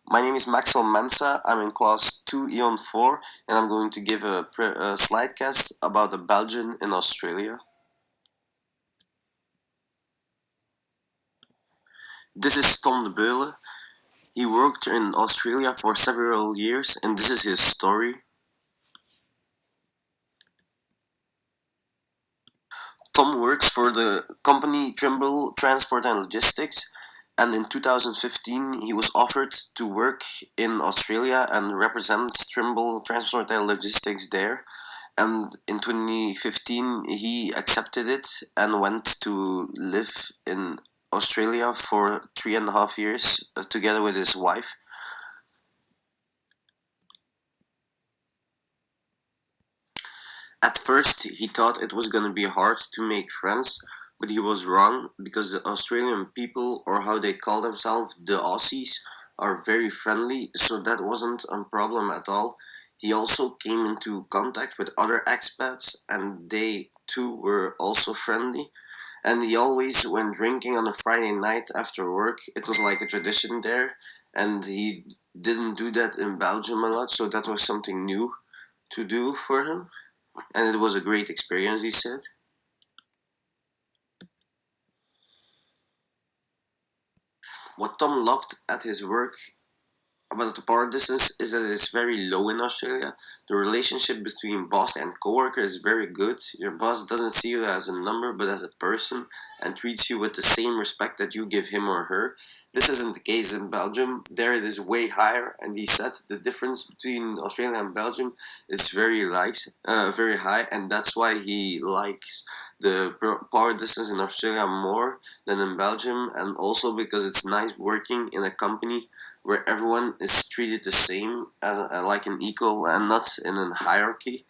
My name is Maxwell Mensah. I'm in class 2 Eon 4 and I'm going to give a slidecast about a Belgian in Australia. This is Tom de Beule. He worked in Australia for several years and this is his story. Tom works for the company Trimble Transport and Logistics, and in 2015 he was offered to work in Australia and represent Trimble Transport and Logistics there. And in 2015 he accepted it and went to live in Australia for 3.5 years together with his wife. At first, he thought it was gonna be hard to make friends, but he was wrong because the Australian people, or how they call themselves, the Aussies, are very friendly, so that wasn't a problem at all. He also came into contact with other expats, and they too were also friendly. And he always went drinking on a Friday night after work. It was like a tradition there, and he didn't do that in Belgium a lot, so that was something new to do for him, and it was a great experience, he said. What Tom loved at his work about the power distance is that it is very low in Australia. The relationship between boss and coworker is very good. Your boss doesn't see you as a number but as a person and treats you with the same respect that you give him or her. This isn't the case in Belgium. There it is way higher, and he said the difference between Australia and Belgium is very high, and that's why he likes the power distance in Australia more than in Belgium, and also because it's nice working in a company where everyone is treated the same, like an equal and not in a hierarchy.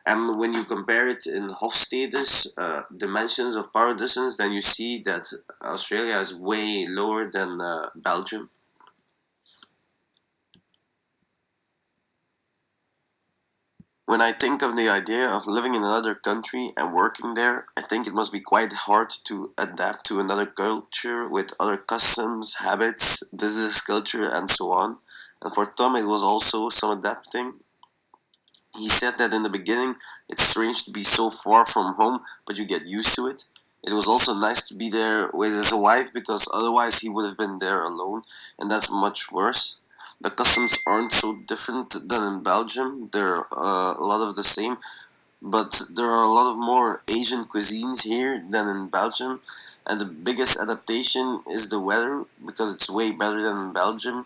And when you compare it in Hofstede's dimensions of power distance, then you see that Australia is way lower than Belgium. When I think of the idea of living in another country and working there, I think it must be quite hard to adapt to another culture with other customs, habits, business culture, and so on. And for Tom, it was also some adapting. He said that in the beginning, it's strange to be so far from home, but you get used to it. It was also nice to be there with his wife because otherwise he would have been there alone, and that's much worse. The customs aren't so different than in Belgium. They're a lot of the same, but there are a lot of more Asian cuisines here than in Belgium. And the biggest adaptation is the weather because it's way better than in Belgium,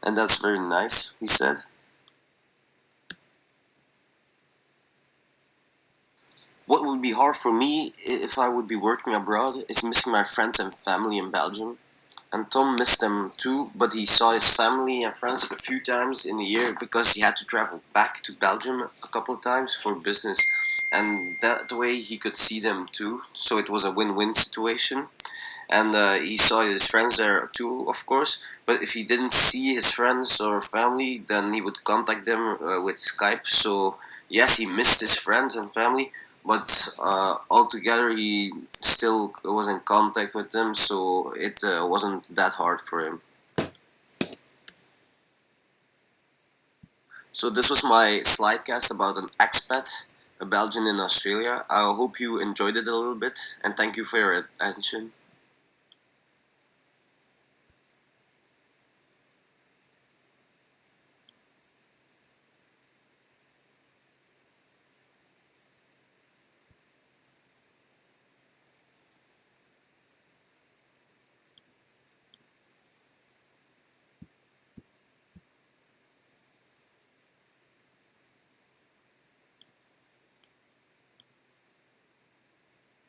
and that's very nice, he said. What would be hard for me if I would be working abroad is missing my friends and family in Belgium. And Tom missed them too, but he saw his family and friends a few times in a year because he had to travel back to Belgium a couple of times for business. And that way he could see them too, so it was a win-win situation. And he saw his friends there too, of course, but if he didn't see his friends or family, then he would contact them with Skype. So yes, he missed his friends and family, but altogether he still was in contact with them, so it wasn't that hard for him. So this was my slidecast about an expat, a Belgian in Australia. I hope you enjoyed it a little bit, and thank you for your attention.